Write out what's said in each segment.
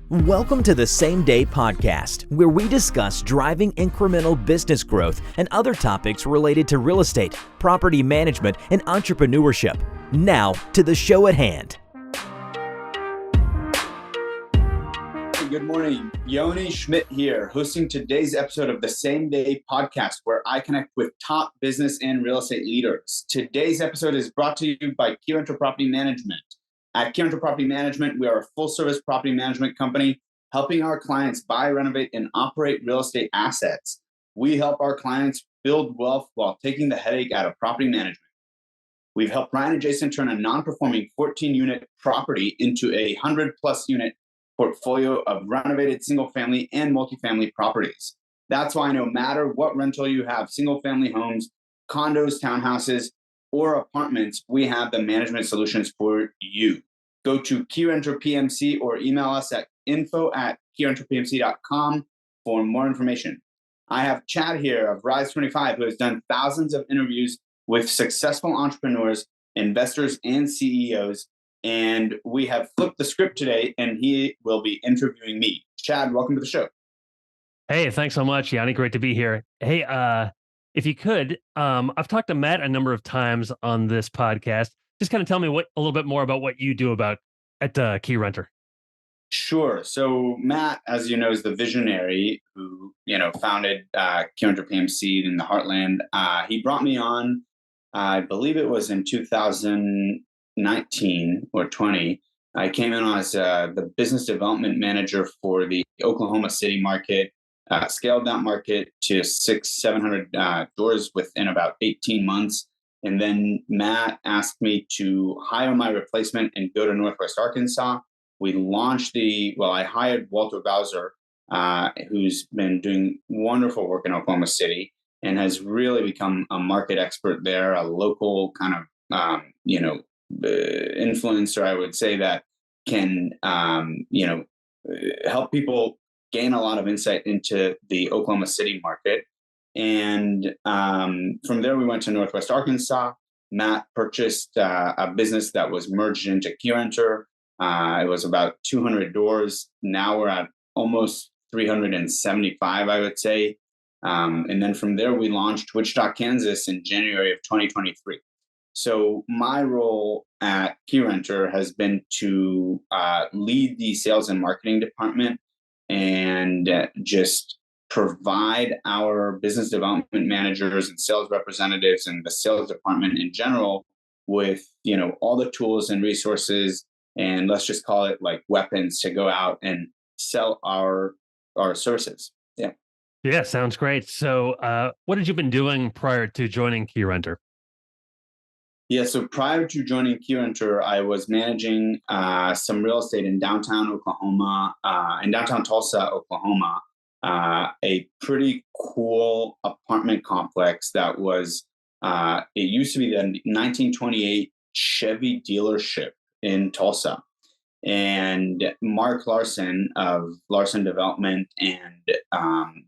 Welcome to the Same Day Podcast, where we discuss driving incremental business growth and other topics related to real estate, property management, and entrepreneurship. Now, to the show at hand. Good morning. Yoni Schmidt here, hosting today's episode of the Same Day Podcast, where I connect with top business and real estate leaders. Today's episode is brought to you by Keyrenter Property Management. At Keyrenter Property Management, we are a full-service property management company helping our clients buy, renovate, and operate real estate assets. We help our clients build wealth while taking the headache out of property management. We've helped Ryan and Jason turn a non-performing 14-unit property into a 100-plus unit portfolio of renovated single-family and multifamily properties. That's why no matter what rental you have, single-family homes, condos, townhouses, or apartments, we have the management solutions for you. Go to Keyrenter PMC or email us at info@keyrenterpmc.com for more information. I have Chad here of Rise 25, who has done thousands of interviews with successful entrepreneurs, investors, and CEOs. And we have flipped the script today, and he will be interviewing me. Chad, welcome to the show. Hey, thanks so much, Yoni. Great to be here. Hey, if you could, I've talked to Matt a number of times on this podcast. Just kind of tell me a little bit more about what you do at Keyrenter. Sure. So Matt, as you know, is the visionary who founded Keyrenter PMC in the Heartland. He brought me on, I believe it was in 2019 or 20. I came in as the business development manager for the Oklahoma City market. Scaled that market to 600-700 doors within about 18 months. And then Matt asked me to hire my replacement and go to Northwest Arkansas. We launched I hired Walter Bowser, who's been doing wonderful work in Oklahoma City and has really become a market expert there, a local kind of, influencer, I would say, that can, help people gain a lot of insight into the Oklahoma City market. And from there, we went to Northwest Arkansas. Matt purchased a business that was merged into Keyrenter. It was about 200 doors. Now we're at almost 375, I would say. And then from there, we launched Wichita, Kansas in January of 2023. So my role at Keyrenter has been to lead the sales and marketing department and just provide our business development managers and sales representatives and the sales department in general with, all the tools and resources, and let's just call it like weapons to go out and sell our services. Yeah. Yeah, sounds great. So what had you been doing prior to joining Keyrenter? Yeah, so prior to joining Keyrenter, I was managing some real estate in downtown Oklahoma, in downtown Tulsa, Oklahoma, a pretty cool apartment complex that was, it used to be the 1928 Chevy dealership in Tulsa. And Mark Larson of Larson Development and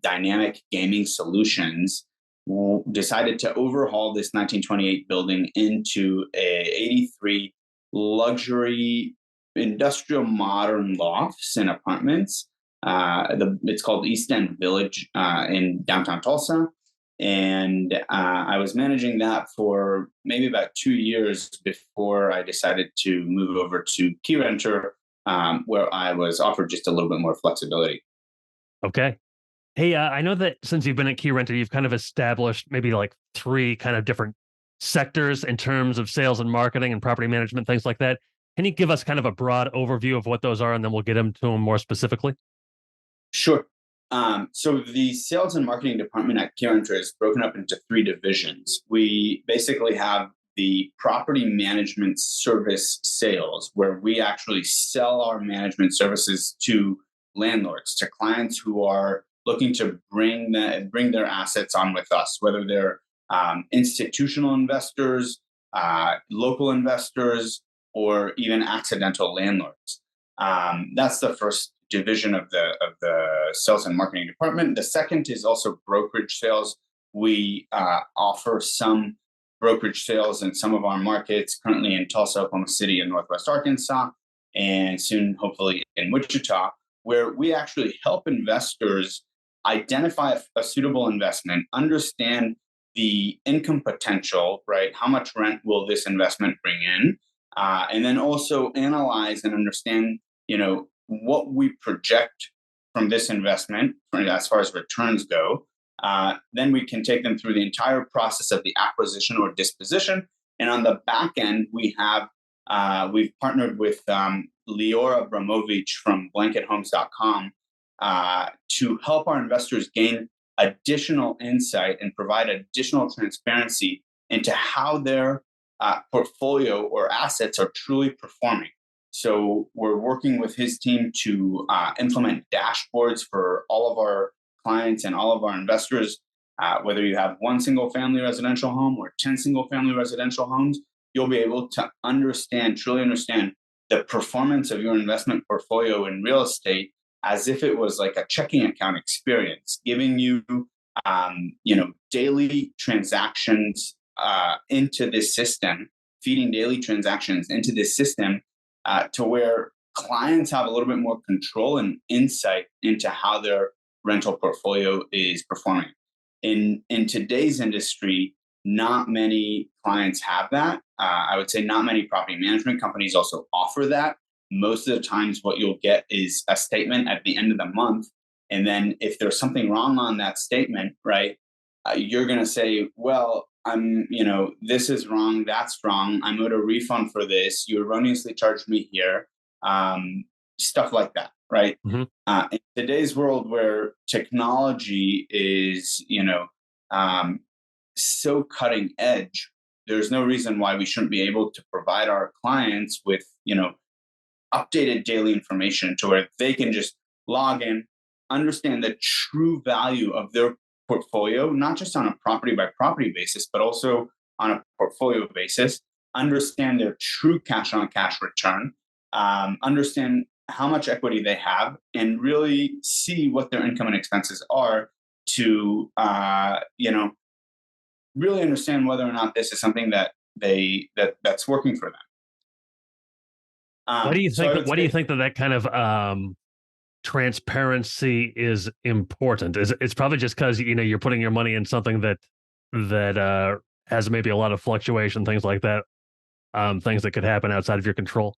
Dynamic Gaming Solutions decided to overhaul this 1928 building into a 83 luxury industrial modern lofts and apartments. It's called East End Village in downtown Tulsa. And I was managing that for maybe about 2 years before I decided to move over to Keyrenter, where I was offered just a little bit more flexibility. Okay. Hey, I know that since you've been at Keyrenter, you've kind of established maybe like 3 kind of different sectors in terms of sales and marketing and property management, things like that. Can you give us kind of a broad overview of what those are, and then we'll get into them more specifically? Sure. So the sales and marketing department at Keyrenter is broken up into 3 divisions. We basically have the property management service sales, where we actually sell our management services to landlords, to clients who are looking to bring their assets on with us, whether they're institutional investors, local investors, or even accidental landlords. That's the first division of the sales and marketing department. The second is also brokerage sales. We offer some brokerage sales in some of our markets, currently in Tulsa, Oklahoma City, and Northwest Arkansas, and soon, hopefully, in Wichita. where we actually help investors identify a suitable investment, understand the income potential, right? How much rent will this investment bring in? And then also analyze and understand, what we project from this investment as far as returns go. Then we can take them through the entire process of the acquisition or disposition. And on the back end, we've partnered with Lior Abramovich from blankethomes.com to help our investors gain additional insight and provide additional transparency into how their portfolio or assets are truly performing. So we're working with his team to implement dashboards for all of our clients and all of our investors. Whether you have one single family residential home or 10 single family residential homes, you'll be able to truly understand the performance of your investment portfolio in real estate as if it was like a checking account experience, giving you, daily transactions into this system, feeding daily transactions into this system to where clients have a little bit more control and insight into how their rental portfolio is performing. In today's industry, not many clients have that. I would say not many property management companies also offer that. Most of the times what you'll get is a statement at the end of the month. And then if there's something wrong on that statement, right, you're going to say, well, this is wrong, that's wrong. I'm owed a refund for this. You erroneously charged me here. Stuff like that, right? Mm-hmm. In today's world where technology is, so cutting edge, there's no reason why we shouldn't be able to provide our clients with, updated daily information to where they can just log in, understand the true value of their portfolio, not just on a property by property basis, but also on a portfolio basis, understand their true cash on cash return, understand how much equity they have, and really see what their income and expenses are to, really understand whether or not this is something that's working for them. Why do you think? Why do you think that kind of transparency is important? It's probably just because you're putting your money in something that has maybe a lot of fluctuation, things like that, things that could happen outside of your control.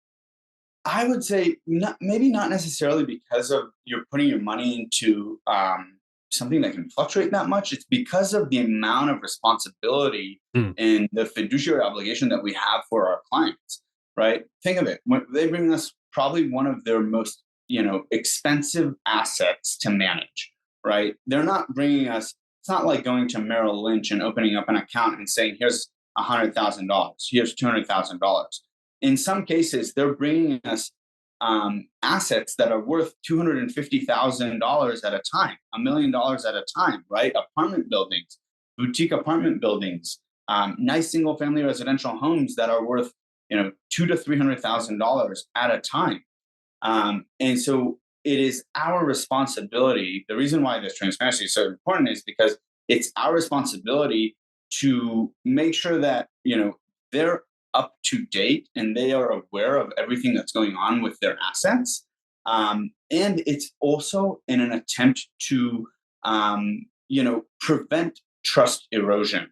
I would say maybe not necessarily because of you're putting your money into something that can fluctuate that much. It's because of the amount of responsibility and the fiduciary obligation that we have for our clients. Right? Think of it. When they bring us probably one of their most, expensive assets to manage, right? They're not bringing us, it's not like going to Merrill Lynch and opening up an account and saying, here's $100,000, here's $200,000. In some cases, they're bringing us assets that are worth $250,000 at a time, $1 million at a time, right? Apartment buildings, boutique apartment buildings, nice single family residential homes that are worth $200,000 to $300,000 at a time. And so it is our responsibility. The reason why this transparency is so important is because it's our responsibility to make sure that, they're up to date and they are aware of everything that's going on with their assets. And it's also in an attempt to, prevent trust erosion,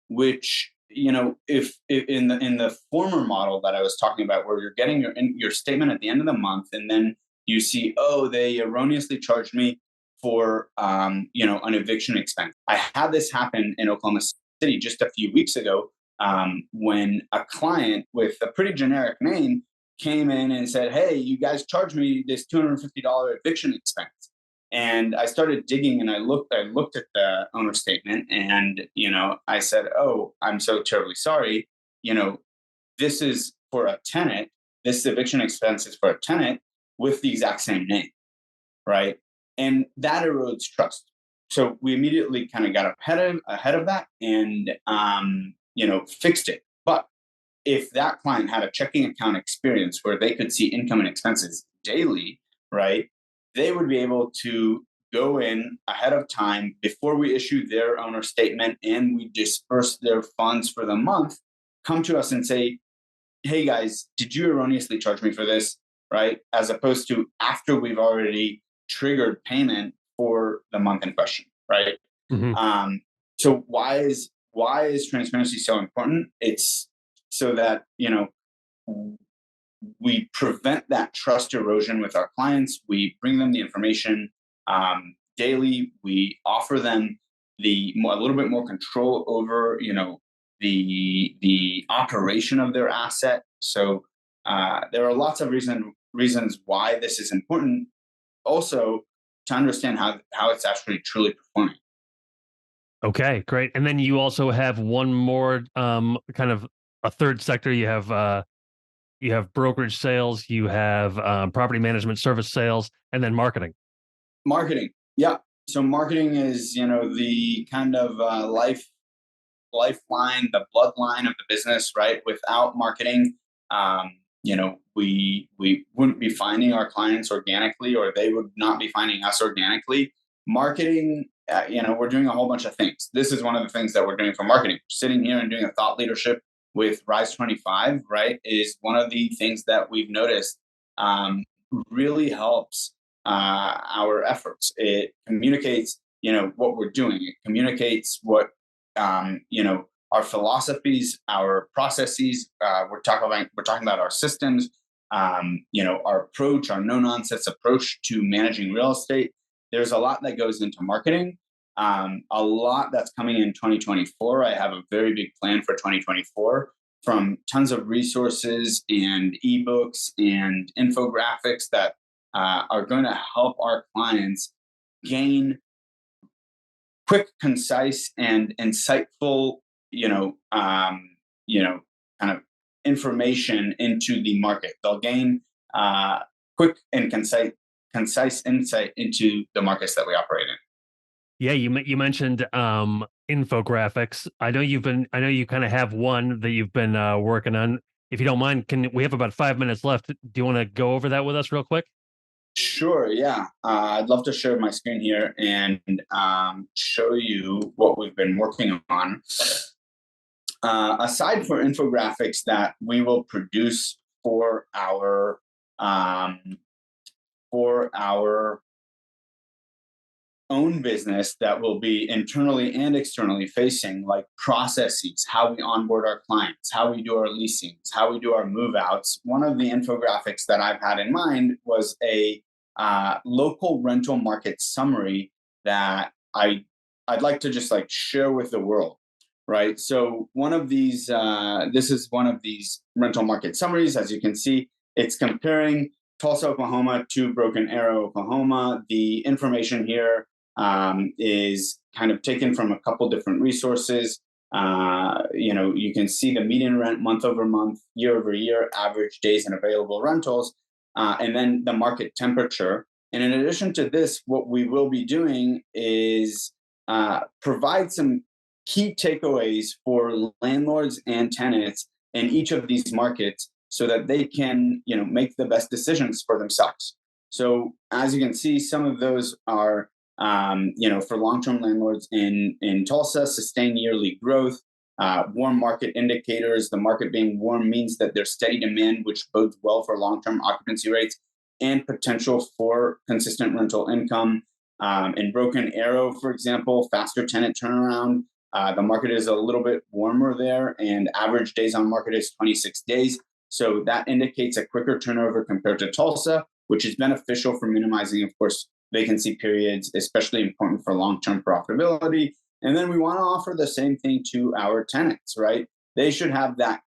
which if in the former model that I was talking about, where you're getting your statement at the end of the month, and then you see, oh, they erroneously charged me for an eviction expense. I had this happen in Oklahoma City just a few weeks ago when a client with a pretty generic name came in and said, hey, you guys charged me this $250 eviction expense. And I started digging and I looked at the owner statement and, I said, oh, I'm so terribly sorry. This is for a tenant. This eviction expense is for a tenant with the exact same name. Right. And that erodes trust. So we immediately kind of got ahead of that and, fixed it. But if that client had a checking account experience where they could see income and expenses daily, right, they would be able to go in ahead of time before we issue their owner statement and we disperse their funds for the month, come to us and say, hey guys, did you erroneously charge me for this? right? As opposed to after we've already triggered payment for the month in question, right? Mhm. So why is transparency so important? It's so that we prevent that trust erosion with our clients. We bring them the information daily. We offer them a little bit more control over the operation of their asset. So there are lots of reasons why this is important. Also, to understand how it's actually truly performing. Okay, great. And then you also have one more kind of a third sector. You have brokerage sales, you have property management service sales, and then marketing. Marketing, yeah. So marketing is the kind of lifeline, the bloodline of the business, right? Without marketing, we wouldn't be finding our clients organically, or they would not be finding us organically. Marketing, we're doing a whole bunch of things. This is one of the things that we're doing for marketing. Sitting here and doing a thought leadership with Rise 25, right, is one of the things that we've noticed really helps our efforts. It communicates, what we're doing. It communicates what our philosophies, our processes. We're talking about our systems. Our approach, our no nonsense approach to managing real estate. There's a lot that goes into marketing. A lot that's coming in 2024. I have a very big plan for 2024, from tons of resources and ebooks and infographics that are going to help our clients gain quick, concise, and insightful, kind of information into the market. They'll gain quick and concise insight into the markets that we operate in. Yeah, you mentioned infographics. I know you kind of have one that you've been working on. If you don't mind, we have about 5 minutes left? Do you want to go over that with us real quick? Sure, yeah. I'd love to share my screen here and show you what we've been working on. Aside for infographics that we will produce for our own business, that will be internally and externally facing, like processes, how we onboard our clients, how we do our leasings, how we do our move outs. One of the infographics that I've had in mind was a local rental market summary that I'd like to just share with the world, right? So one of these, this is one of these rental market summaries. As you can see, it's comparing Tulsa, Oklahoma to Broken Arrow, Oklahoma. The information here is kind of taken from a couple different resources. You can see the median rent month over month, year over year, average days and available rentals, and then the market temperature. And in addition to this, what we will be doing is provide some key takeaways for landlords and tenants in each of these markets, so that they can, make the best decisions for themselves. So as you can see, some of those are, for long-term landlords in Tulsa, sustained yearly growth, warm market indicators. The market being warm means that there's steady demand, which bodes well for long-term occupancy rates and potential for consistent rental income. In Broken Arrow, for example, faster tenant turnaround. The market is a little bit warmer there, and average days on market is 26 days. So that indicates a quicker turnover compared to Tulsa, which is beneficial for minimizing, of course, vacancy periods, especially important for long-term profitability. And then we want to offer the same thing to our tenants, right? They should have that.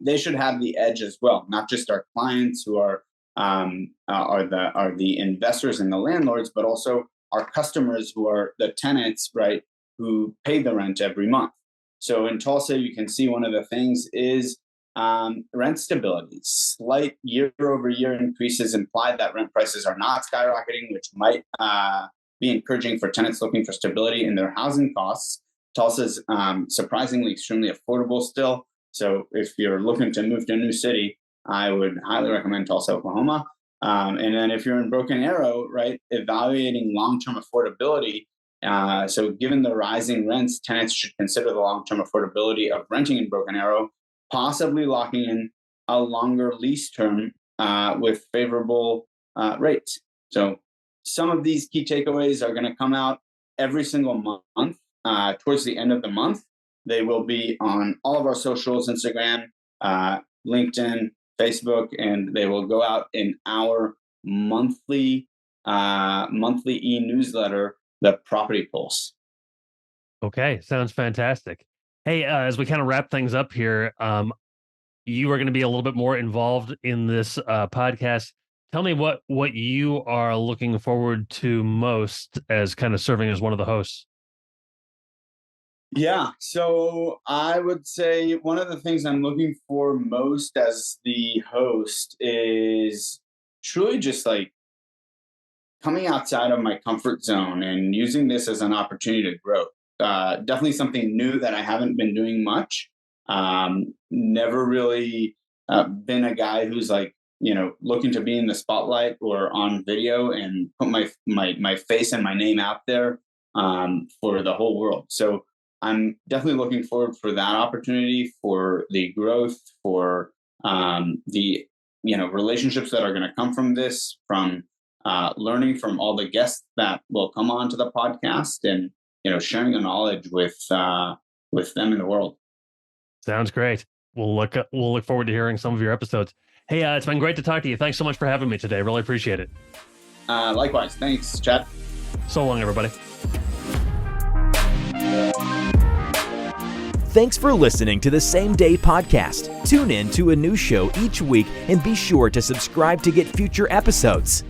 They should have the edge as well, not just our clients who are the investors and the landlords, but also our customers who are the tenants, right? Who pay the rent every month. So in Tulsa, you can see one of the things is rent stability. Slight year-over-year increases imply that rent prices are not skyrocketing, which might be encouraging for tenants looking for stability in their housing costs. Tulsa is surprisingly extremely affordable still. So if you're looking to move to a new city, I would highly recommend Tulsa, Oklahoma. And then if you're in Broken Arrow, right, evaluating long-term affordability. So given the rising rents, tenants should consider the long-term affordability of renting in Broken Arrow, possibly locking in a longer lease term with favorable rates. So some of these key takeaways are going to come out every single month. Towards the end of the month, they will be on all of our socials, Instagram, LinkedIn, Facebook, and they will go out in our monthly e-newsletter, the Property Pulse. Okay, sounds fantastic. Hey, as we kind of wrap things up here, you are going to be a little bit more involved in this podcast. Tell me what you are looking forward to most as kind of serving as one of the hosts. Yeah, so I would say one of the things I'm looking for most as the host is truly just like coming outside of my comfort zone and using this as an opportunity to grow. Definitely something new that I haven't been doing much. Never really been a guy who's like, looking to be in the spotlight or on video and put my face and my name out there for the whole world. So I'm definitely looking forward for that opportunity, for the growth, for the relationships that are going to come from this, from learning from all the guests that will come on to the podcast, and sharing the knowledge with them in the world. Sounds great. We'll look forward to hearing some of your episodes. Hey, it's been great to talk to you. Thanks so much for having me today. Really appreciate it. Likewise. Thanks, Chad. So long, everybody. Thanks for listening to the Same Day Podcast. Tune in to a new show each week and be sure to subscribe to get future episodes.